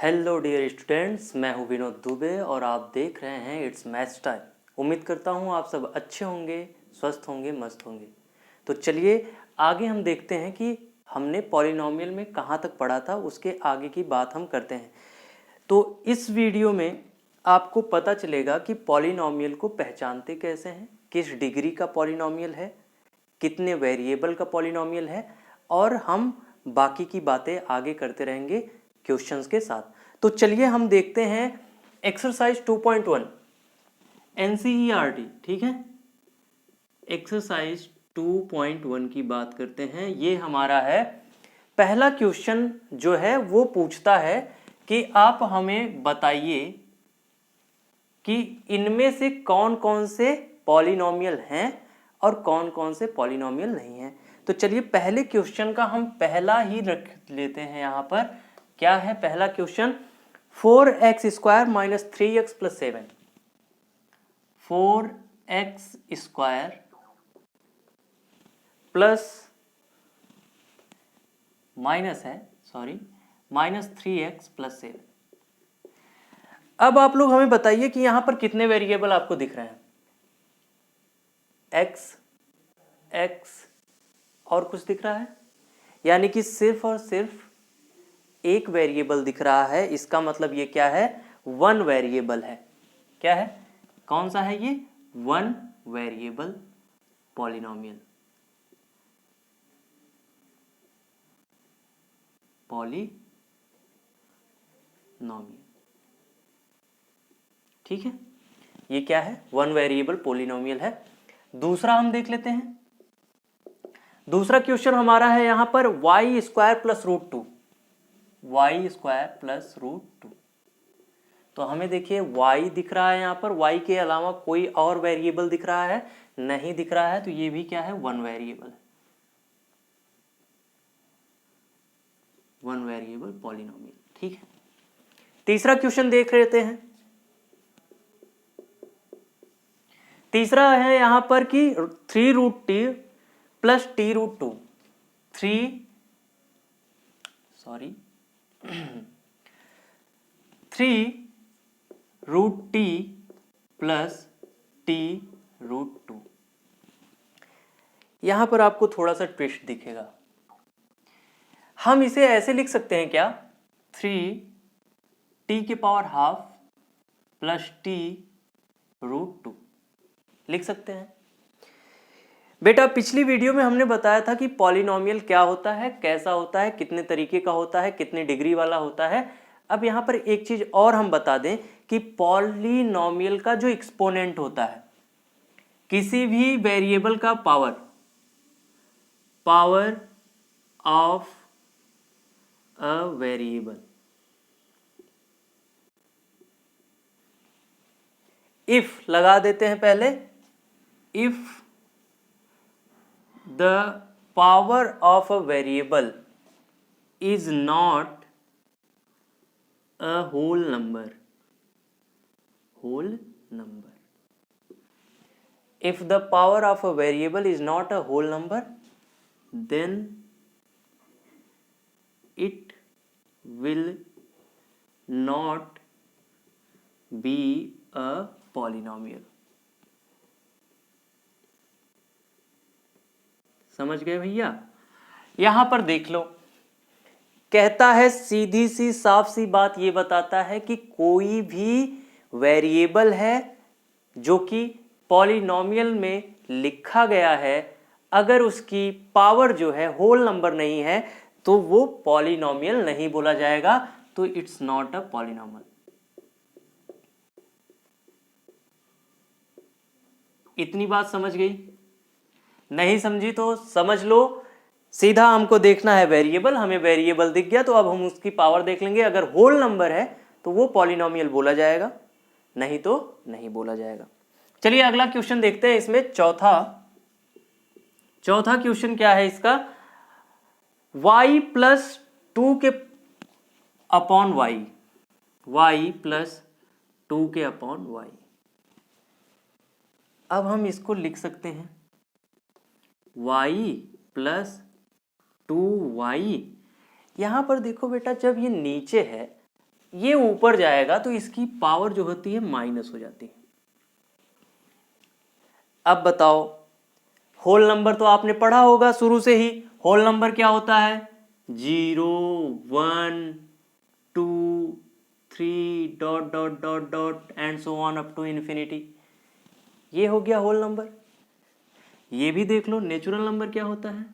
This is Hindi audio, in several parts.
हेलो डियर स्टूडेंट्स, मैं हूं विनोद दुबे और आप देख रहे हैं इट्स मैथ्स टाइम। उम्मीद करता हूं आप सब अच्छे होंगे, स्वस्थ होंगे, मस्त होंगे। तो चलिए आगे हम देखते हैं कि हमने पॉलिनॉमियल में कहां तक पढ़ा था, उसके आगे की बात हम करते हैं। तो इस वीडियो में आपको पता चलेगा कि पॉलिनॉमियल को पहचानते कैसे हैं, किस डिग्री का पॉलिनॉमियल है, कितने वेरिएबल का पॉलिनॉमियल है, और हम बाकी की बातें आगे करते रहेंगे क्वेश्चंस के साथ। तो चलिए हम देखते हैं एक्सरसाइज 2.1 एनसीईआरटी, ठीक है। एक्सरसाइज 2.1 की बात करते हैं। ये हमारा है पहला क्वेश्चन जो है वो पूछता है कि आप हमें बताइए कि इनमें से कौन कौन से पॉलिनॉमियल हैं और कौन कौन से पॉलिनॉमियल नहीं हैं। तो चलिए पहले क्वेश्चन का हम पहला ही रख लेते हैं। यहाँ पर क्या है पहला question? 4x² minus 3x plus 7। 4x² plus minus है, सॉरी, माइनस 3x प्लस 7। अब आप लोग हमें बताइए कि यहां पर कितने वेरिएबल आपको दिख रहे हैं? x और कुछ दिख रहा है? यानी कि सिर्फ और सिर्फ एक वेरिएबल दिख रहा है। इसका मतलब ये क्या है? वन वेरिएबल है। क्या है? कौन सा है ये? One variable polynomial. ठीक है, ये क्या है? वन वेरिएबल पॉलिनॉमियल है। दूसरा हम देख लेते हैं। दूसरा क्वेश्चन हमारा है यहां पर y² प्लस √2। y² plus √2। तो हमें देखिए y दिख रहा है यहाँ पर, y के अलावा कोई और वेरिएबल दिख रहा है? नहीं दिख रहा है। तो ये भी क्या है? वन वेरिएबल है, वन वेरिएबल पॉलिनॉमियल। ठीक है, तीसरा क्वेश्चन देख लेते हैं। तीसरा है यहां पर कि 3√t plus t√2। 3√t plus t√2। यहां पर आपको थोड़ा सा ट्विस्ट दिखेगा। हम इसे ऐसे लिख सकते हैं क्या? 3t के पावर हाफ प्लस t√2 लिख सकते हैं। बेटा पिछली वीडियो में हमने बताया था कि पॉलिनॉमियल क्या होता है, कैसा होता है, कितने तरीके का होता है, कितने डिग्री वाला होता है। अब यहां पर एक चीज और हम बता दें कि पॉलिनॉमियल का जो एक्सपोनेंट होता है, किसी भी वेरिएबल का power of a variable, if लगा देते हैं पहले, if the power of a variable is not a whole number, if the power of a variable is not a whole number, then it will not be a polynomial। समझ गए भैया? यहां पर देख लो, कहता है सीधी सी साफ सी बात ये बताता है कि कोई भी वेरिएबल है जो कि पॉलिनॉमियल में लिखा गया है, अगर उसकी पावर जो है होल नंबर नहीं है तो वो पॉलिनॉमियल नहीं बोला जाएगा। तो इट्स नॉट अ पॉलिनॉमियल। इतनी बात समझ गई? नहीं समझी तो समझ लो। सीधा हमको देखना है वेरिएबल, हमें वेरिएबल दिख गया तो अब हम उसकी पावर देख लेंगे। अगर होल नंबर है तो वो पॉलिनॉमियल बोला जाएगा, नहीं तो नहीं बोला जाएगा। चलिए अगला क्वेश्चन देखते हैं। इसमें चौथा क्वेश्चन क्या है इसका? y प्लस 2 के अपॉन y प्लस 2 के अपॉन y। अब हम इसको लिख सकते हैं y प्लस 2y। यहां पर देखो बेटा, जब ये नीचे है ये ऊपर जाएगा तो इसकी पावर जो होती है माइनस हो जाती है। अब बताओ, होल नंबर तो आपने पढ़ा होगा शुरू से ही। होल नंबर क्या होता है? 0 1 2 3 dot dot dot dot and so on up to infinity. ये हो गया होल नंबर। ये भी देख लो नेचुरल नंबर क्या होता है,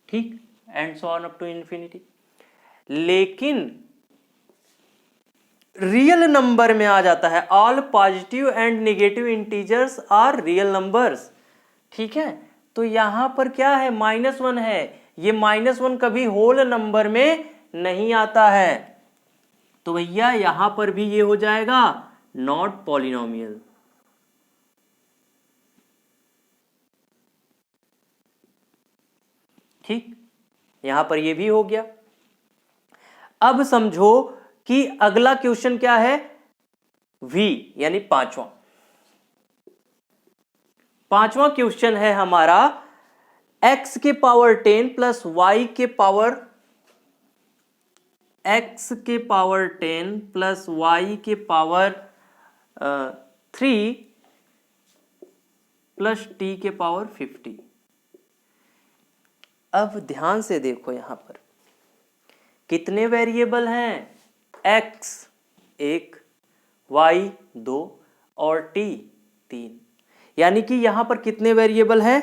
ठीक, and so on up to infinity. लेकिन रियल नंबर में आ जाता है, all positive and negative integers are real numbers, ठीक है। तो यहां पर क्या है? -1 है। ये -1 कभी होल नंबर में नहीं आता है, तो भैया यहां पर भी ये हो जाएगा नॉट पॉलिनोमियल। ठीक, यहां पर ये भी हो गया। अब समझो कि अगला क्वेश्चन क्या है? v यानी पांचवा क्वेश्चन है हमारा x के पावर 10 प्लस y के पावर 10 प्लस y के पावर 3 प्लस t के पावर 50। अब ध्यान से देखो, यहां पर कितने वेरिएबल हैं? x 1, y 2 और t 3। यानी कि यहां पर कितने वेरिएबल हैं?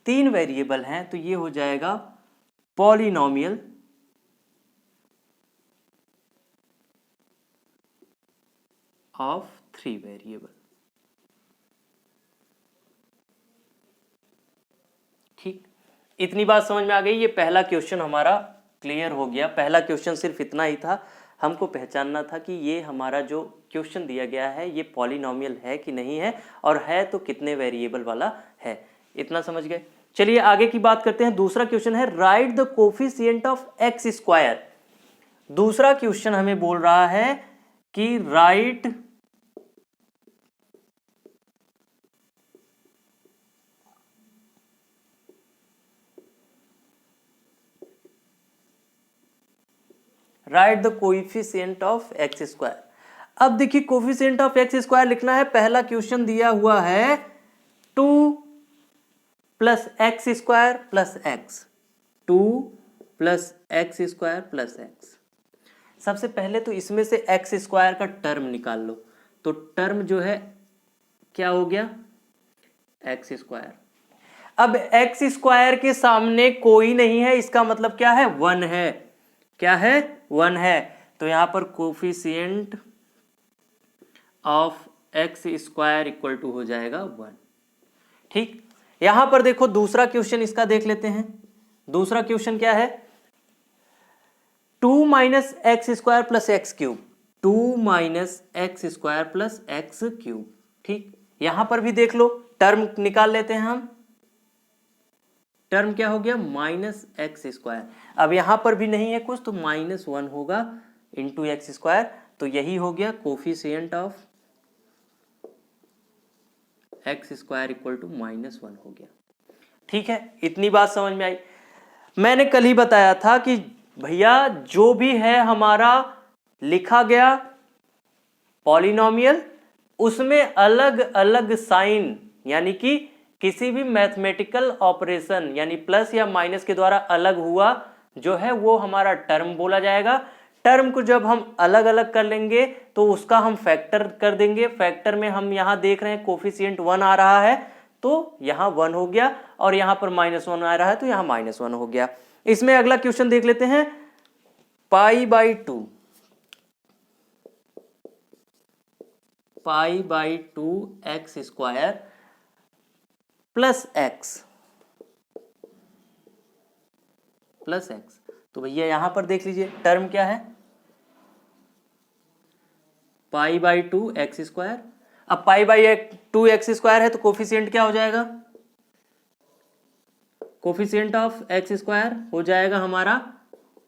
3 वेरिएबल हैं। तो ये हो जाएगा पॉलिनोमियल ऑफ 3 वेरिएबल। ठीक, इतनी बात समझ में आ गई। ये पहला क्वेश्चन हमारा क्लियर हो गया। पहला क्वेश्चन सिर्फ इतना ही था, हमको पहचानना था कि ये हमारा जो क्वेश्चन दिया गया है ये पॉलिनोमियल है कि नहीं है, और है तो कितने वेरिएबल वाला है। इतना समझ गए। चलिए आगे की बात करते हैं। दूसरा क्वेश्चन है right the coefficient of x square. दूसरा क्वेश्चन हमें बोल रहा है कि write the coefficient of x square. अब देखिए कोएफिशिएंट ऑफ एक्स स्क्वायर लिखना है। पहला क्वेश्चन दिया हुआ है 2 plus x square plus x, 2 plus x square plus x. सबसे पहले तो इसमें से एक्स स्क्वायर का टर्म निकाल लो। तो टर्म जो है क्या हो गया? X square. अब एक्स स्क्वायर के सामने कोई नहीं है, इसका मतलब क्या है? 1 है। क्या है? 1 है। तो यहां पर coefficient of x square equal to हो जाएगा 1। ठीक, यहां पर देखो दूसरा क्वेश्चन इसका देख लेते हैं। दूसरा क्वेश्चन क्या है? 2 minus x square plus x cube, 2 minus x square plus x cube. ठीक, यहां पर भी देख लो, टर्म निकाल लेते हैं हम। टर्म क्या हो गया? Minus x square. अब यहां पर भी नहीं है कुछ, तो -1 होगा इंटू एक्स स्क्वायर। तो यही हो गया coefficient of x square equal to -1 हो गया। ठीक है, इतनी बात समझ में आई। मैंने कल ही बताया था कि भैया जो भी है हमारा लिखा गया पॉलिनोमियल, उसमें अलग अलग साइन, यानी कि किसी भी मैथमेटिकल ऑपरेशन यानी प्लस या माइनस के द्वारा अलग हुआ जो है वो हमारा टर्म बोला जाएगा। टर्म को जब हम अलग अलग कर लेंगे तो उसका हम फैक्टर कर देंगे। फैक्टर में हम यहां देख रहे हैं कोफिशिएंट 1 आ रहा है तो यहां 1 हो गया, और यहां पर -1 आ रहा है तो यहां -1 हो गया। इसमें अगला क्वेश्चन देख लेते हैं। π/2 एक्स स्क्वायर प्लस एक्स। तो भैया यहां पर देख लीजिए टर्म क्या है? π/2 एक्स स्क्वायर। अब π/2 एक्स स्क्वायर है तो कोफिशिएंट क्या हो जाएगा? कोफिशिएंट ऑफ एक्स स्क्वायर हो जाएगा हमारा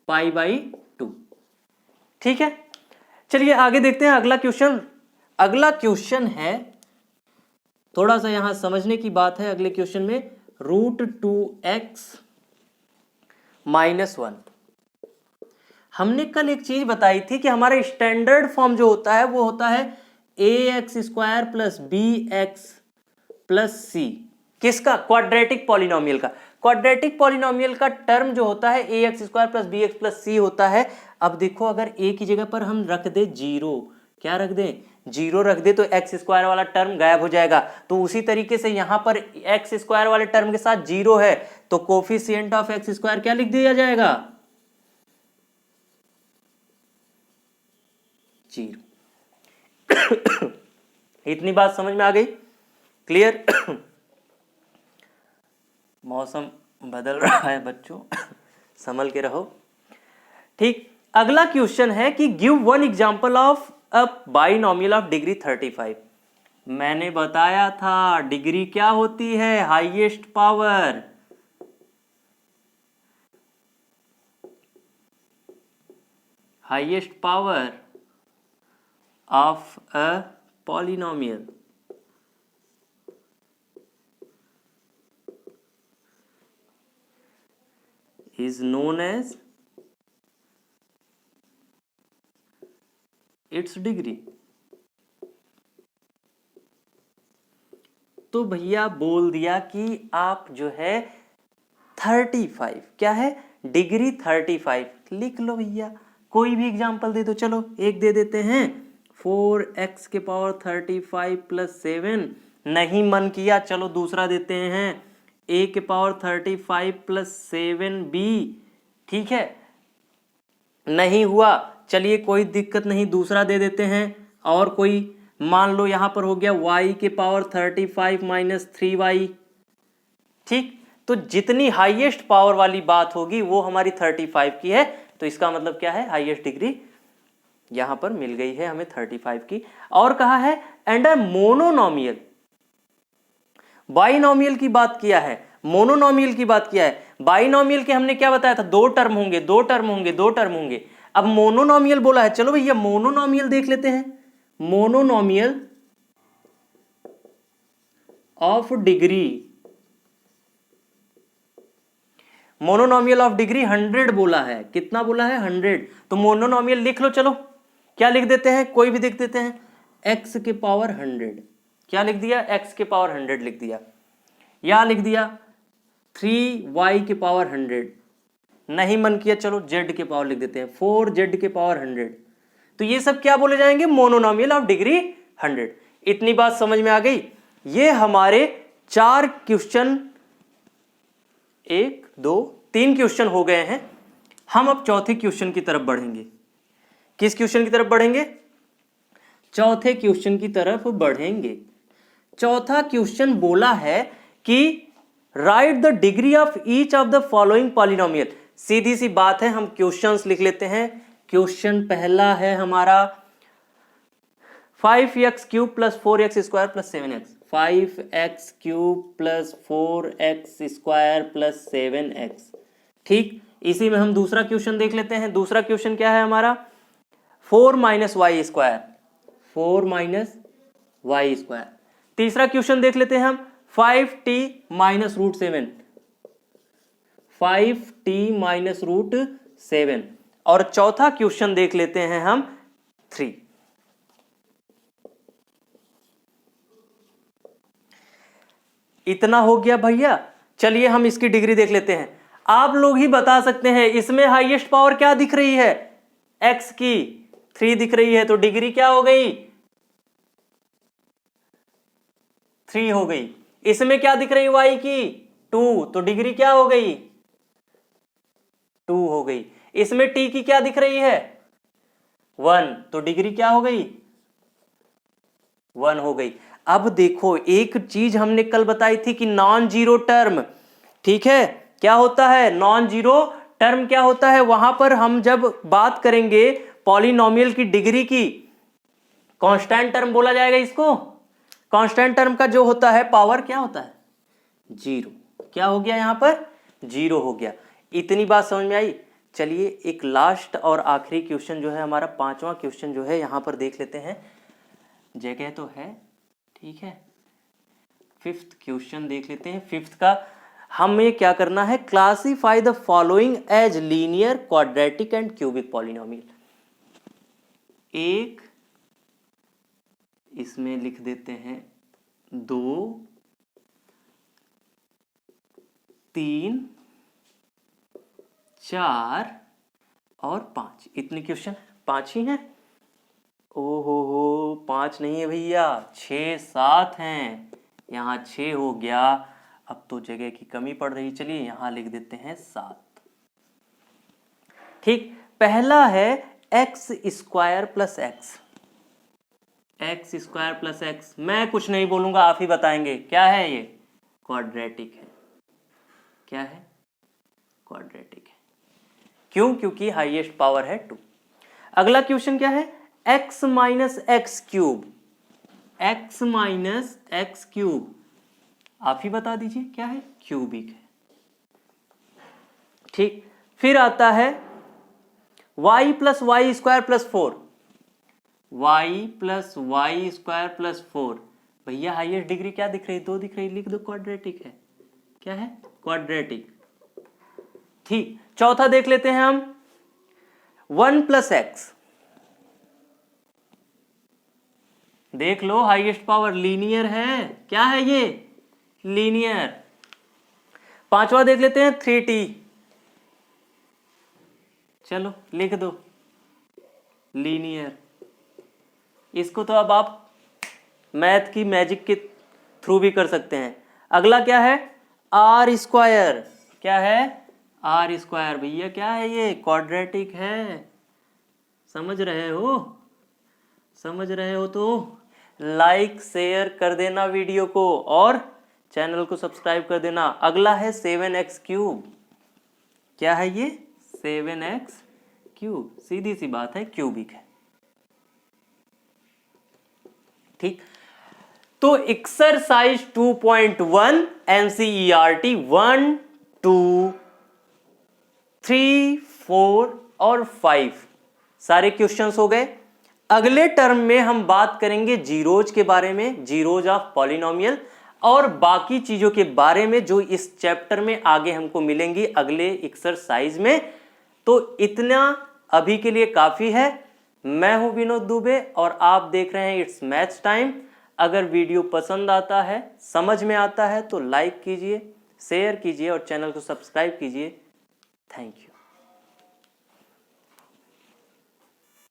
π/2। ठीक है, चलिए आगे देखते हैं अगला क्वेश्चन। अगला क्वेश्चन है, थोड़ा सा यहां समझने की बात है। अगले क्वेश्चन में √2x -1। हमने कल एक चीज बताई थी कि हमारा स्टैंडर्ड फॉर्म जो होता है वो होता है ax² plus bx plus c। किसका? क्वाड्रेटिक पॉलिनोमियल का। क्वाड्रेटिक पॉलिनोमियल का टर्म जो होता है ax² plus bx plus c होता है। अब देखो, अगर a की जगह पर हम रख दे 0, क्या रख दें? 0 रख दे तो x² वाला टर्म गायब हो जाएगा। तो उसी तरीके से यहां पर x² वाले टर्म के साथ 0 है तो कोफिशिएंट ऑफ x² क्या लिख दिया जाएगा? 0। इतनी बात समझ में आ गई? क्लियर? मौसम बदल रहा है बच्चों, संभल के रहो। ठीक, अगला क्वेश्चन है कि give one example of a binomial of degree 35। मैंने बताया था डिग्री क्या होती है? Highest power. Highest power of a polynomial is known as its degree। तो भैया बोल दिया कि आप जो है 35, क्या है? डिग्री 35 लिख लो भैया। कोई भी एग्जांपल दे दो, चलो एक दे देते हैं, 4x के पावर 35 प्लस 7। नहीं मन किया, चलो दूसरा देते हैं, a के पावर 35 प्लस 7b। ठीक है, नहीं हुआ, चलिए कोई दिक्कत नहीं, दूसरा दे देते हैं। और कोई, मान लो यहां पर हो गया y के पावर 35 माइनस 3y। ठीक, तो जितनी हाईएस्ट पावर वाली बात होगी वो हमारी 35 की है। तो इसका मतलब क्या है? हाईएस्ट डिग्री यहां पर मिल गई है हमें 35 की। और कहा है एंड अ मोनोनोमियल। बाइनोमियल की बात किया है, मोनोनोमियल की बात किया है। बाइनोमियल के हमने क्या बताया था? 2 टर्म होंगे, 2 टर्म होंगे, 2 टर्म होंगे। अब मोनोनोमियल बोला है, चलो भैया मोनोनोमियल देख लेते हैं। Monomial of degree, monomial of degree 100 बोला है। कितना बोला है? 100। तो मोनोनोमियल लिख लो, चलो क्या लिख देते हैं? कोई भी लिख देते हैं, x के पावर 100। क्या लिख दिया? x के पावर 100 लिख दिया। या लिख दिया 3y के पावर 100। नहीं मन किया, चलो z के पावर लिख देते हैं, 4z के पावर 100। तो ये सब क्या बोले जाएंगे? Monomial of degree 100। इतनी बात समझ में आ गई? ये हमारे 4 क्वेश्चन, 1 2 3 क्वेश्चन हो गए हैं। हम अब चौथे क्वेश्चन की तरफ बढ़ेंगे। किस क्वेश्चन की तरफ बढ़ेंगे? चौथे क्वेश्चन की तरफ बढ़ेंगे। चौथा क्वेश्चन बोला है कि write the degree of each of the following polynomial. सीधी सी बात है, हम क्वेश्चंस लिख लेते हैं। क्वेश्चन पहला है हमारा 5x³ plus 4x² plus 7x। 5x³ plus 4x² plus 7x। ठीक, इसी में हम दूसरा क्वेश्चन देख लेते हैं। दूसरा क्वेश्चन क्या है हमारा? 4 माइनस y², 4 माइनस y²। तीसरा क्वेश्चन देख लेते हैं हम, 5t minus root 7, 5t minus root 7। और चौथा क्वेश्चन देख लेते हैं हम 3। इतना हो गया भैया। चलिए हम इसकी डिग्री देख लेते हैं। आप लोग ही बता सकते हैं, इसमें हाईएस्ट पावर क्या दिख रही है? x की 3 दिख रही है, तो डिग्री क्या हो गई? 3 हो गई। इसमें क्या दिख रही है? y की 2, तो डिग्री क्या हो गई? 2 हो गई। इसमें t की क्या दिख रही है? 1, तो डिग्री क्या हो गई? 1 हो गई। अब देखो, एक चीज हमने कल बताई थी कि नॉन जीरो टर्म, ठीक है, क्या होता है? नॉन जीरो टर्म क्या होता है? वहां पर हम जब बात करेंगे पॉलिनोमियल की डिग्री की, कांस्टेंट टर्म बोला जाएगा इसको। कांस्टेंट टर्म का जो होता है पावर क्या होता है? 0। क्या हो गया यहां पर? 0 हो गया। इतनी बात समझ में आई? चलिए एक लास्ट और आखिरी क्वेश्चन जो है हमारा, 5वां क्वेश्चन जो है यहां पर देख लेते हैं। जगह तो है, ठीक है। 5th क्वेश्चन देख लेते हैं। 5th का हमें क्या करना है, classify the following as linear, quadratic and cubic polynomial. एक इसमें लिख देते हैं 2, 3, 4 और 5। इतने क्वेश्चन 5 ही हैं। ओहो 5 नहीं है भैया, 6, 7 हैं। यहाँ 6 हो गया, अब तो जगह की कमी पड़ रही। चलिए यहाँ लिख देते हैं 7। ठीक, पहला है x square plus x. X square plus x, मैं कुछ नहीं बोलूंगा, आप ही बताएंगे क्या है ये। क्वाड्रेटिक है। क्या है, क्वाड्रेटिक है। क्यों, क्योंकि हाईएस्ट पावर है 2। अगला क्वेश्चन क्या है, x minus x cube. x minus x cube, आप ही बता दीजिए क्या है, क्यूबिक है। ठीक, फिर आता है y प्लस वाई स्क्वायर प्लस 4। y प्लस वाई स्क्वायर प्लस 4, भैया हाईएस्ट डिग्री क्या दिख रही, 2 दिख रही, लिख दो क्वाड्रेटिक है। क्या है, क्वाड्रेटिक। ठीक, चौथा देख लेते हैं हम, 1 प्लस एक्स। देख लो हाईएस्ट पावर लीनियर है। क्या है ये, लीनियर। पांचवा देख लेते हैं 3t। चलो लिख दो, लीनियर। इसको तो अब आप मैथ की मैजिक के थ्रू भी कर सकते हैं। अगला क्या है, आर स्क्वायर। क्या है, आर स्क्वायर, भैया क्या है ये, क्वाड्रेटिक है। समझ रहे हो, समझ रहे हो तो लाइक शेयर कर देना वीडियो को और चैनल को सब्सक्राइब कर देना। अगला है 7x क्यूब। क्या है ये, 7x क्यूब, सीधी सी बात है, क्यूबिक है। ठीक, तो एक्सरसाइज 2.1 एनसीईआरटी 1, 2, 3, 4 और 5 सारे क्वेश्चंस हो गए। अगले टर्म में हम बात करेंगे जीरोज के बारे में, जीरोज ऑफ पॉलिनोमियल, और बाकी चीजों के बारे में जो इस चैप्टर में आगे हमको मिलेंगी अगले एक्सरसाइज में। तो इतना अभी के लिए काफी है। मैं हूं विनोद दुबे और आप देख रहे हैं इट्स मैथ्स टाइम। अगर वीडियो पसंद आता है, समझ में आता है तो लाइक कीजिए, शेयर कीजिए और चैनल को सब्सक्राइब कीजिए। Thank you.